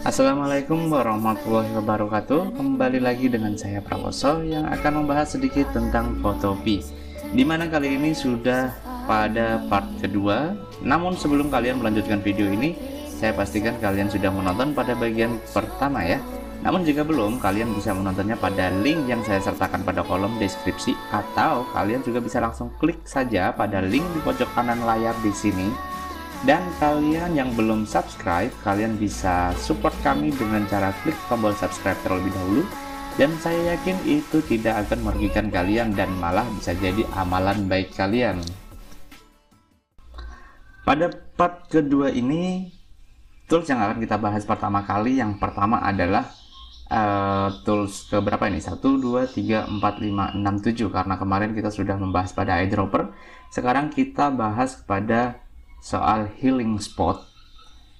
Assalamualaikum warahmatullahi wabarakatuh. Kembali lagi dengan saya Prawoso yang akan membahas sedikit tentang Photopea, dimana kali ini sudah pada part kedua. Namun sebelum kalian melanjutkan video ini, saya pastikan kalian sudah menonton pada bagian pertama ya. Namun jika belum, kalian bisa menontonnya pada link yang saya sertakan pada kolom deskripsi, atau kalian juga bisa langsung klik saja pada link di pojok kanan layar di sini. Dan kalian yang belum subscribe, kalian bisa support kami dengan cara klik tombol subscribe terlebih dahulu. Dan saya yakin itu tidak akan merugikan kalian dan malah bisa jadi amalan baik kalian. Pada part kedua ini, tools yang akan kita bahas pertama kali, yang pertama adalah tools ke berapa ini? 1, 2, 3, 4, 5, 6, 7. Karena kemarin kita sudah membahas pada eyedropper. Sekarang kita bahas kepada soal healing spot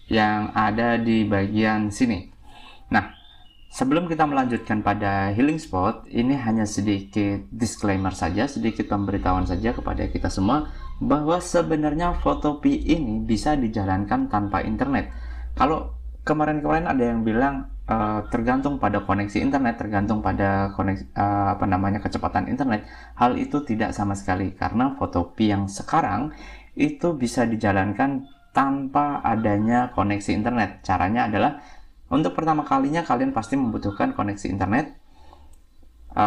yang ada di bagian sini. Nah, sebelum kita melanjutkan pada healing spot, ini hanya sedikit disclaimer saja, sedikit pemberitahuan saja kepada kita semua bahwa sebenarnya Photopea ini bisa dijalankan tanpa internet. Kalau kemarin-kemarin ada yang bilang tergantung pada koneksi internet, tergantung pada koneksi kecepatan internet. Hal itu tidak sama sekali, karena Photopea yang sekarang itu bisa dijalankan tanpa adanya koneksi internet. Caranya adalah, untuk pertama kalinya kalian pasti membutuhkan koneksi internet.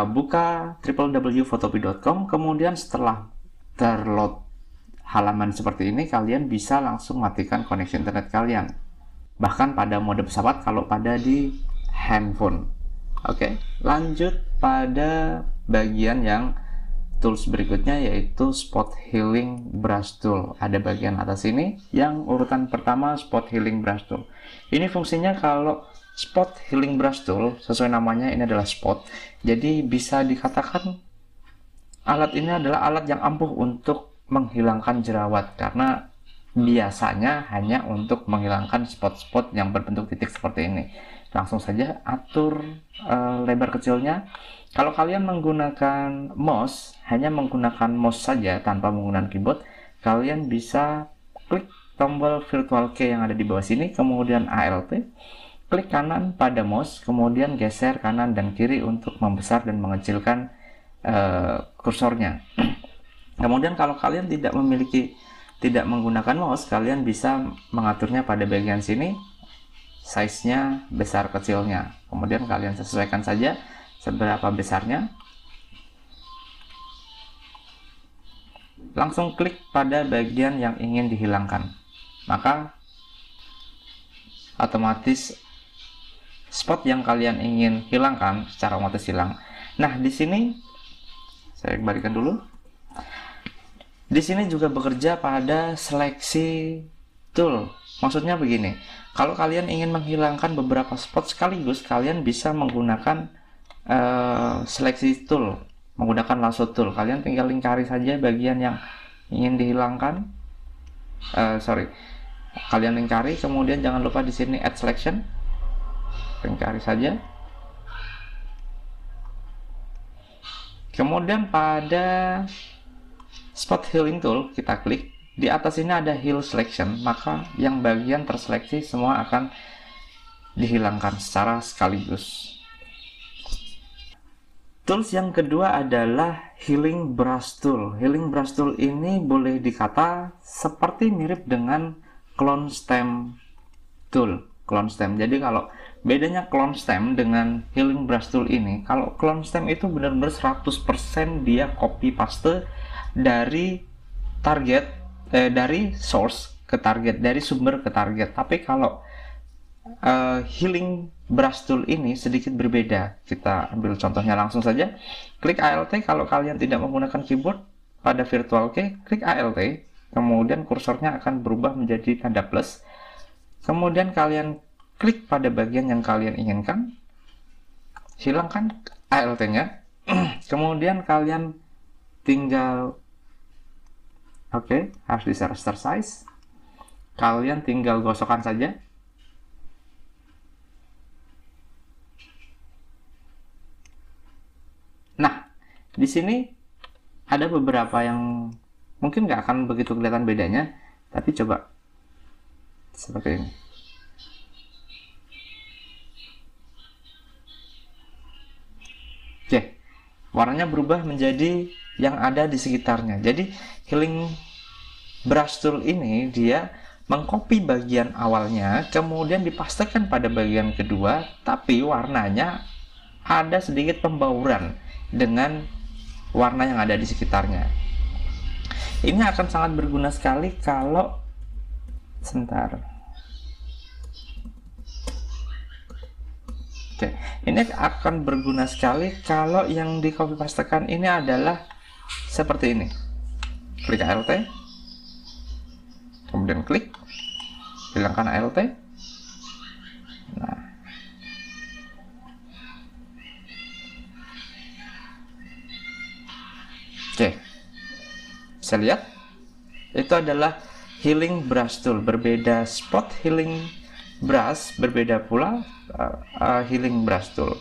Buka www.photopea.com, kemudian setelah terload halaman seperti ini, kalian bisa langsung matikan koneksi internet kalian, bahkan pada mode pesawat kalau pada di handphone. Oke, lanjut pada bagian yang tools berikutnya, yaitu spot healing brush tool. Ada bagian atas ini yang urutan pertama, spot healing brush tool. Ini fungsinya, kalau spot healing brush tool sesuai namanya, ini adalah spot, jadi bisa dikatakan alat ini adalah alat yang ampuh untuk menghilangkan jerawat, karena biasanya hanya untuk menghilangkan spot-spot yang berbentuk titik seperti ini. Langsung saja atur lebar kecilnya. Kalau kalian menggunakan mouse, hanya menggunakan mouse saja tanpa menggunakan keyboard, kalian bisa klik tombol virtual key yang ada di bawah sini, kemudian ALT, klik kanan pada mouse, kemudian geser kanan dan kiri untuk membesar dan mengecilkan kursornya. Kemudian kalau kalian tidak menggunakan mouse, kalian bisa mengaturnya pada bagian sini, size-nya besar kecilnya. Kemudian kalian sesuaikan saja seberapa besarnya. Langsung klik pada bagian yang ingin dihilangkan, maka otomatis spot yang kalian ingin hilangkan secara otomatis hilang. Nah, di sini saya kembalikan dulu. Di sini juga bekerja pada seleksi tool. Maksudnya begini, kalau kalian ingin menghilangkan beberapa spot sekaligus, kalian bisa menggunakan seleksi tool, menggunakan lasso tool. Kalian tinggal lingkari saja bagian yang ingin dihilangkan. Kalian lingkari, kemudian jangan lupa di sini add selection, lingkari saja. Kemudian pada spot healing tool kita klik, di atas ini ada heal selection, maka yang bagian terseleksi semua akan dihilangkan secara sekaligus. Tools yang kedua adalah healing brush tool. Healing brush tool ini boleh dikata seperti mirip dengan clone stem tool. Clone stem. Jadi kalau bedanya clone stem dengan healing brush tool ini, kalau clone stem itu benar-benar 100% dia copy paste dari target, dari source ke target, dari sumber ke target. Tapi kalau healing brush tool ini sedikit berbeda. Kita ambil contohnya langsung saja. Klik ALT kalau kalian tidak menggunakan keyboard. Pada virtual key, klik ALT, kemudian kursornya akan berubah menjadi tanda plus. Kemudian kalian klik pada bagian yang kalian inginkan, hilangkan ALT-nya. Kemudian kalian tinggal harus di raster size. Kalian tinggal gosokkan saja. Nah, di sini ada beberapa yang mungkin nggak akan begitu kelihatan bedanya, tapi coba seperti ini. warnanya berubah menjadi yang ada di sekitarnya. Jadi healing brush tool ini dia mengcopy bagian awalnya, kemudian dipastekan pada bagian kedua, tapi warnanya ada sedikit pembauran dengan warna yang ada di sekitarnya. Ini akan sangat berguna sekali kalau Oke, ini akan berguna sekali kalau yang di copy pastekan ini adalah seperti ini. Klik ALT, kemudian klik, hilangkan ALT. Nah, oke, bisa lihat itu adalah healing brush tool. Berbeda spot healing brush, berbeda pula healing brush tool.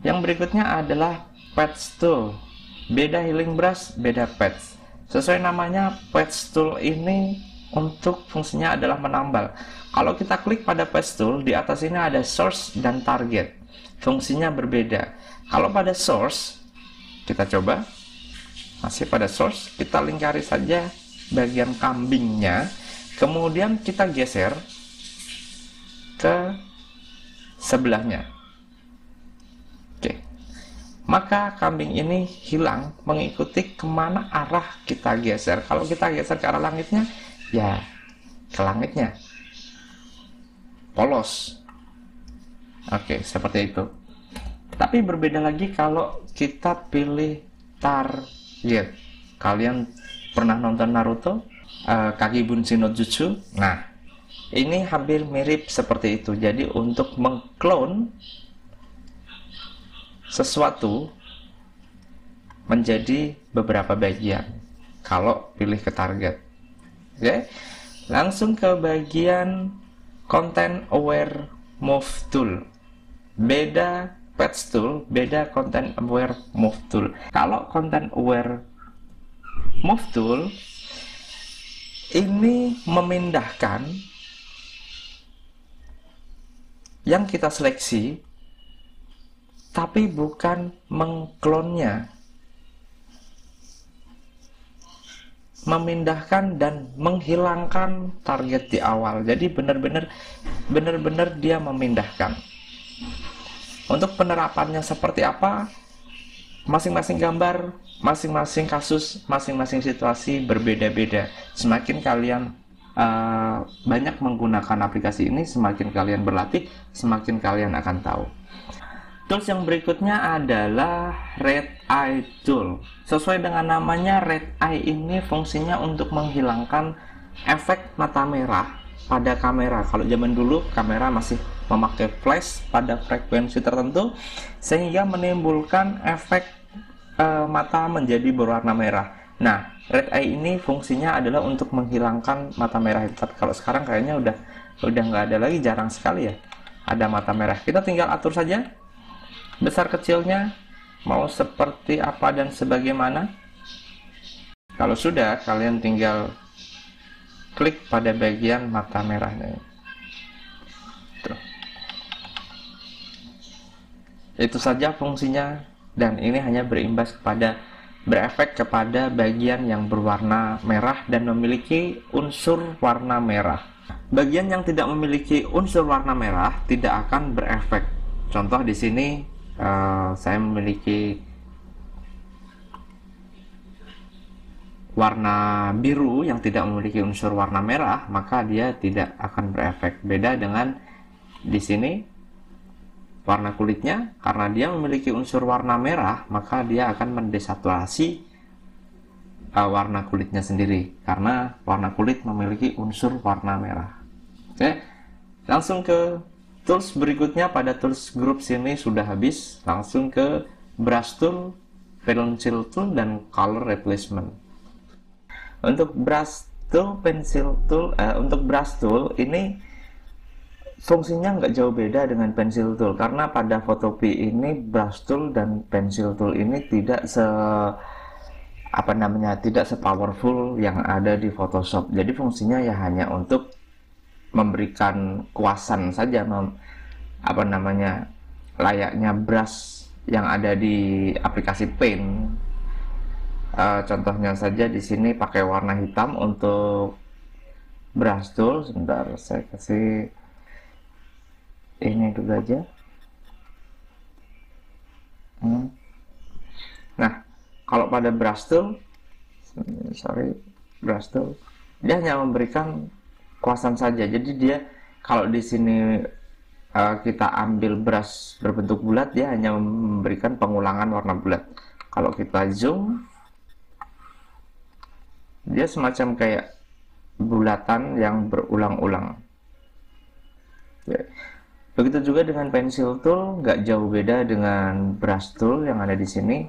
Yang berikutnya adalah patch tool. Beda healing brush, beda patch. Sesuai namanya, patch tool ini untuk fungsinya adalah menambal. Kalau kita klik pada patch tool, di atas ini ada source dan target. Fungsinya berbeda. Kalau pada source, kita coba. Masih pada source, kita lingkari saja bagian kambingnya. Kemudian kita geser ke sebelahnya. Oke, maka kambing ini hilang mengikuti kemana arah kita geser. Kalau kita geser ke arah langitnya, ya ke langitnya, polos. Oke, seperti itu. Tapi berbeda lagi kalau kita pilih target. Kalian pernah nonton Naruto, Kage Bunshin no Jutsu? Nah, ini hampir mirip seperti itu. Jadi untuk mengklon sesuatu menjadi beberapa bagian kalau pilih ke target. Oke, langsung ke bagian content aware move tool. Beda patch tool, beda content aware move tool. Kalau content aware move tool ini memindahkan yang kita seleksi, tapi bukan mengklonnya. Memindahkan dan menghilangkan target di awal. Jadi benar-benar dia memindahkan. Untuk penerapannya seperti apa? Masing-masing gambar, masing-masing kasus, masing-masing situasi berbeda-beda. Semakin kalian banyak menggunakan aplikasi ini, semakin kalian berlatih, semakin kalian akan tahu. Tools yang berikutnya adalah Red Eye Tool. Sesuai dengan namanya, Red Eye ini fungsinya untuk menghilangkan efek mata merah pada kamera. Kalau zaman dulu kamera masih memakai flash pada frekuensi tertentu, sehingga menimbulkan efek mata menjadi berwarna merah. Nah, Red Eye ini fungsinya adalah untuk menghilangkan mata merah itu. Tapi kalau sekarang kayaknya udah nggak ada lagi, jarang sekali ya ada mata merah. Kita tinggal atur saja besar kecilnya, mau seperti apa dan sebagaimana. Kalau sudah, kalian tinggal klik pada bagian mata merahnya. Tuh. Itu saja fungsinya, dan ini hanya berefek kepada bagian yang berwarna merah dan memiliki unsur warna merah. Bagian yang tidak memiliki unsur warna merah tidak akan berefek. Contoh di sini saya memiliki warna biru yang tidak memiliki unsur warna merah, maka dia tidak akan berefek. Beda dengan di sini warna kulitnya, karena dia memiliki unsur warna merah, maka dia akan mendesaturasi warna kulitnya sendiri, karena warna kulit memiliki unsur warna merah. Oke, langsung ke tools berikutnya. Pada tools group sini sudah habis, langsung ke brush tool, pencil tool, dan color replacement. Untuk brush tool, pencil tool, untuk brush tool ini fungsinya nggak jauh beda dengan pencil tool, karena pada Photopea ini brush tool dan pencil tool ini tidak tidak sepowerful yang ada di Photoshop. Jadi fungsinya ya hanya untuk memberikan kuasan saja, layaknya brush yang ada di aplikasi Paint. Contohnya saja di sini pakai warna hitam untuk brush tool. Sebentar, saya kasih ini dulu aja. Nah, kalau pada brush tool, dia hanya memberikan kuasan saja. Jadi dia kalau di sini kita ambil brush berbentuk bulat, dia hanya memberikan pengulangan warna bulat. Kalau kita zoom, dia semacam kayak bulatan yang berulang-ulang. Begitu juga dengan pencil tool, nggak jauh beda dengan brush tool yang ada di sini.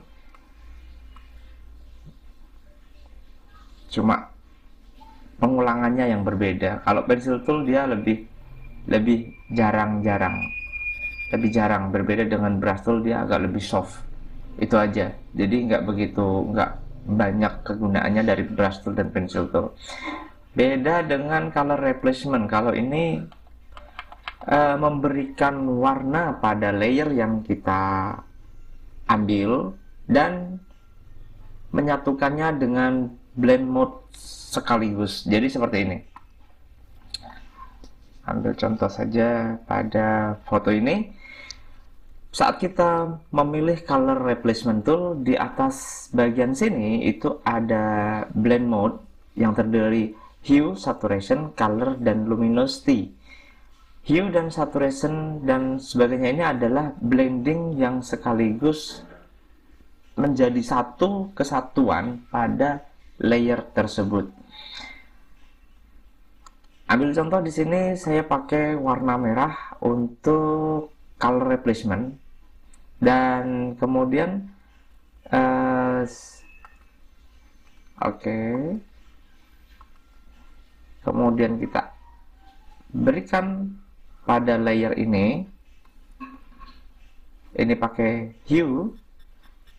Cuma pengulangannya yang berbeda. Kalau pencil tool dia lebih jarang, berbeda dengan brush tool, dia agak lebih soft. Itu aja. Jadi nggak banyak kegunaannya dari brush tool dan pencil tool. Beda dengan color replacement. Kalau ini memberikan warna pada layer yang kita ambil dan menyatukannya dengan blend mode sekaligus. Jadi seperti ini. Ambil contoh saja pada foto ini. Saat kita memilih color replacement tool, di atas bagian sini itu ada blend mode yang terdiri hue, saturation, color, dan luminosity. Hue dan saturation dan sebagainya ini adalah blending yang sekaligus menjadi satu kesatuan pada layer tersebut. Ambil contoh di sini, saya pakai warna merah untuk color replacement, dan kemudian kemudian kita berikan pada layer ini pakai hue.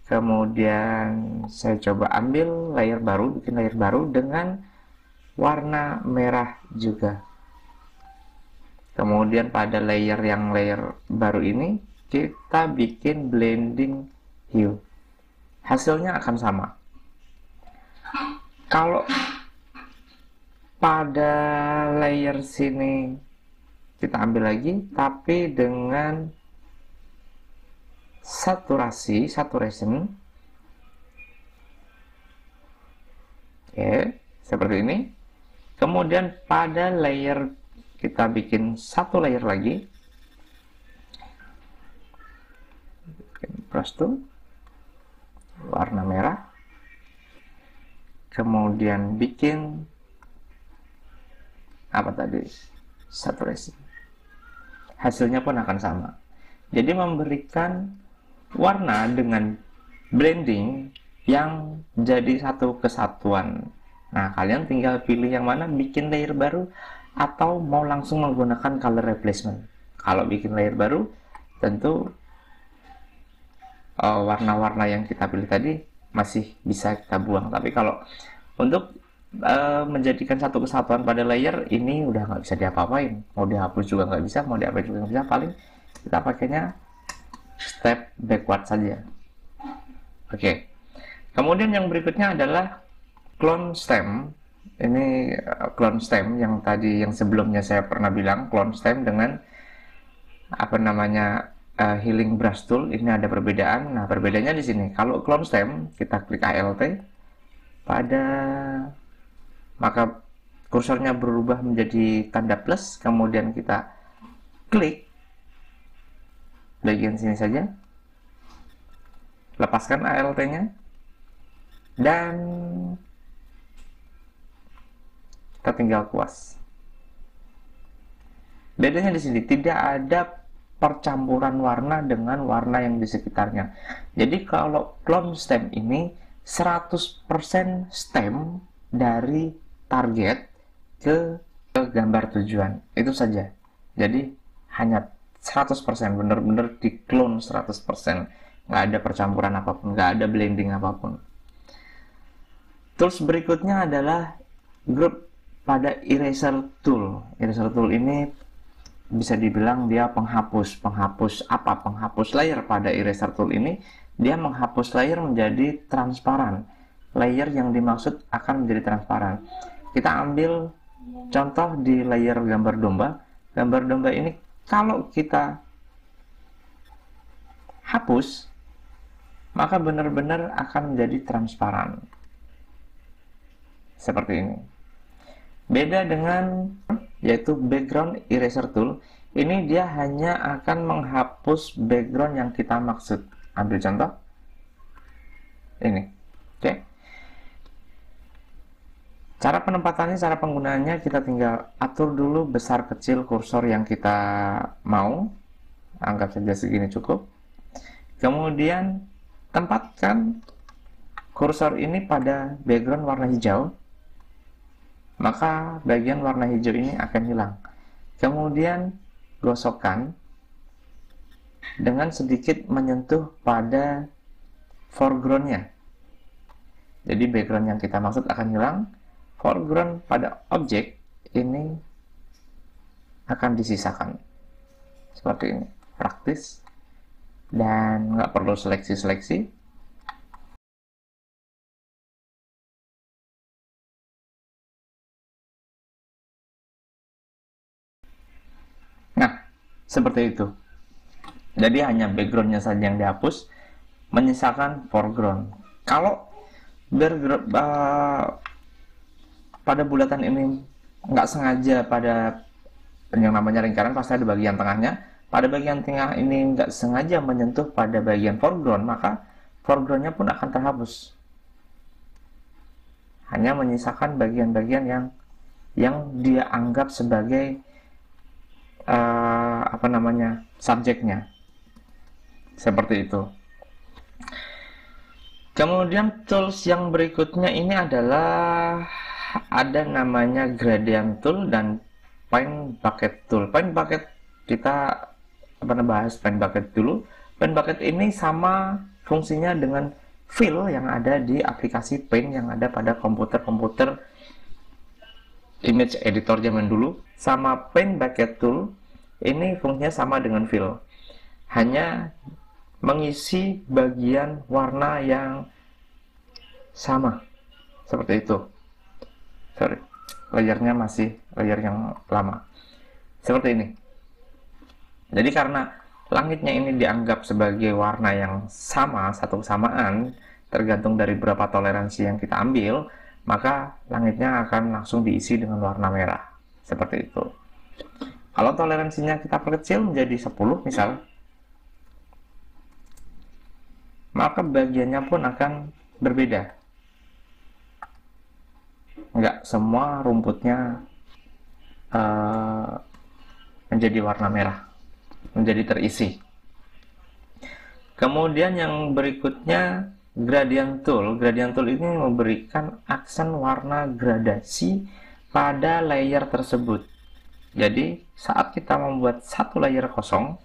Kemudian saya coba ambil layer baru, bikin layer baru dengan warna merah juga. Kemudian pada layer baru ini kita bikin blending hue. Hasilnya akan sama. Kalau pada layer sini kita ambil lagi, tapi dengan saturation. Seperti ini. Kemudian pada layer kita bikin satu layer lagi. Brush tool, warna merah. Kemudian bikin saturation. Hasilnya pun akan sama. Jadi memberikan warna dengan blending yang jadi satu kesatuan. Nah, kalian tinggal pilih yang mana, bikin layer baru atau mau langsung menggunakan color replacement. Kalau bikin layer baru, tentu warna-warna yang kita pilih tadi masih bisa kita buang. Tapi kalau untuk menjadikan satu kesatuan pada layer ini udah nggak bisa diapa-apain. Mau dihapus juga nggak bisa, mau dihapus juga nggak bisa. Paling kita pakainya step backward saja. Oke. Kemudian yang berikutnya adalah clone stem. Ini clone stem yang sebelumnya saya pernah bilang, clone stem dengan healing brush tool. Ini ada perbedaan. Nah, perbedaannya di sini. Kalau clone stem kita klik ALT, maka kursornya berubah menjadi tanda plus, kemudian kita klik bagian sini saja, lepaskan ALT-nya, dan kita tinggal kuas. Bedanya di sini tidak ada percampuran warna dengan warna yang di sekitarnya. Jadi kalau clone stem ini 100% stem dari target ke gambar tujuan, itu saja. Jadi hanya 100%, benar-benar di clone 100%, nggak ada percampuran apapun, nggak ada blending apapun. Tools berikutnya adalah group pada eraser tool. Eraser tool ini bisa dibilang dia penghapus apa, penghapus layer. Pada eraser tool ini dia menghapus layer menjadi transparan. Layer yang dimaksud akan menjadi transparan. Kita ambil contoh di layer gambar domba. Gambar domba ini kalau kita hapus, maka benar-benar akan menjadi transparan seperti ini. Beda dengan yaitu background eraser tool, ini dia hanya akan menghapus background yang kita maksud. Ambil contoh ini, oke. Cara penempatannya, cara penggunaannya, kita tinggal atur dulu besar kecil kursor yang kita mau, anggap saja segini cukup. Kemudian tempatkan kursor ini pada background warna hijau, maka bagian warna hijau ini akan hilang. Kemudian gosokkan dengan sedikit menyentuh pada foregroundnya. Jadi background yang kita maksud akan hilang, foreground pada objek ini akan disisakan. Seperti ini, praktis dan nggak perlu seleksi-seleksi. Nah, seperti itu. Jadi hanya backgroundnya saja yang dihapus, menyisakan foreground. Kalau background pada bulatan ini nggak sengaja, pada yang namanya lingkaran pasti ada bagian tengahnya. Pada bagian tengah ini nggak sengaja menyentuh pada bagian foreground, maka foregroundnya pun akan terhapus. Hanya menyisakan bagian-bagian yang dia anggap sebagai subjeknya. Seperti itu. Kemudian tools yang berikutnya ini adalah ada namanya gradient tool dan paint bucket tool. Paint bucket kita bahas paint bucket dulu. Paint bucket ini sama fungsinya dengan fill yang ada di aplikasi Paint yang ada pada komputer-komputer image editor zaman dulu. Sama paint bucket tool ini fungsinya sama dengan fill, hanya mengisi bagian warna yang sama seperti itu. Sorry, layernya masih layer yang lama seperti ini. Jadi karena langitnya ini dianggap sebagai warna yang sama, satu kesamaan, tergantung dari berapa toleransi yang kita ambil, maka langitnya akan langsung diisi dengan warna merah seperti itu. Kalau toleransinya kita perkecil menjadi 10 misal, maka bagiannya pun akan berbeda. Enggak semua rumputnya menjadi warna merah, menjadi terisi. Kemudian yang berikutnya gradient tool. Gradient tool ini memberikan aksen warna gradasi pada layer tersebut. Jadi saat kita membuat satu layer kosong,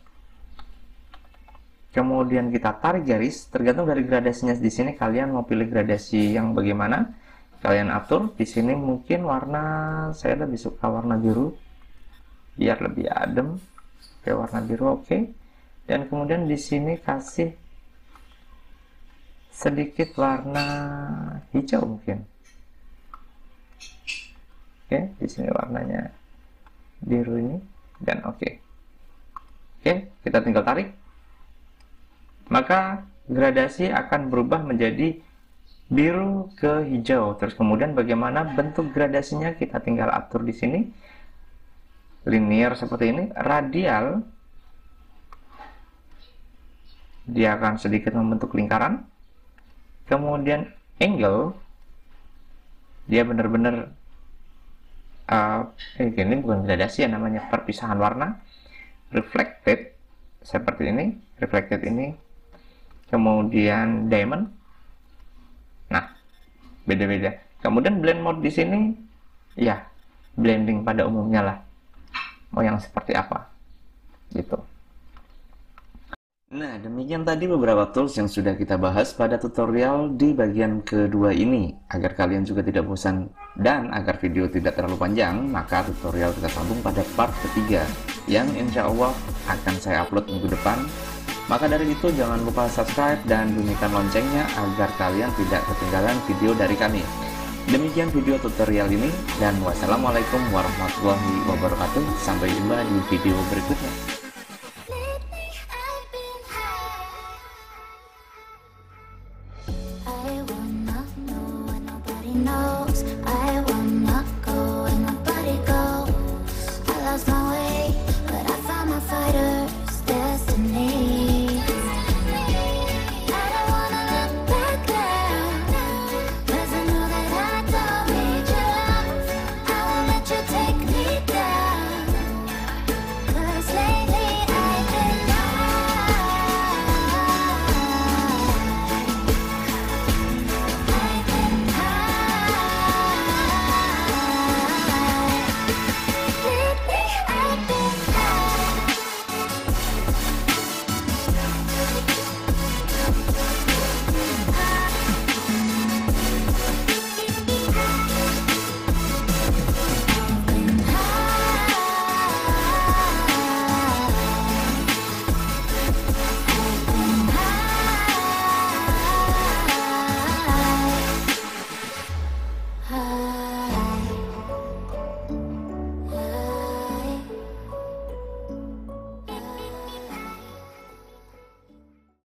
kemudian kita tarik garis, tergantung dari gradasinya. Di sini kalian mau pilih gradasi yang bagaimana, kalian atur. Di sini mungkin warna, saya lebih suka warna biru biar lebih adem. Oke, warna biru, oke. Dan kemudian di sini kasih sedikit warna hijau mungkin. Oke, di sini warnanya biru ini, dan oke, kita tinggal tarik, maka gradasi akan berubah menjadi biru ke hijau. Terus kemudian bagaimana bentuk gradasinya, kita tinggal atur di sini. Linear seperti ini, radial dia akan sedikit membentuk lingkaran, kemudian angle dia benar-benar ini bukan gradasi ya, namanya perpisahan warna. Reflected seperti ini, reflected ini, kemudian diamond. Nah, beda-beda. Kemudian blend mode di sini, ya blending pada umumnya lah. Mau yang seperti apa, gitu. Nah, demikian tadi beberapa tools yang sudah kita bahas pada tutorial di bagian kedua ini. Agar kalian juga tidak bosan Dan agar video tidak terlalu panjang, maka tutorial kita sambung pada part ketiga yang insya Allah akan saya upload minggu depan. Maka dari itu jangan lupa subscribe dan bunyikan loncengnya agar kalian tidak ketinggalan video dari kami. Demikian video tutorial ini, dan wassalamualaikum warahmatullahi wabarakatuh. Sampai jumpa di video berikutnya.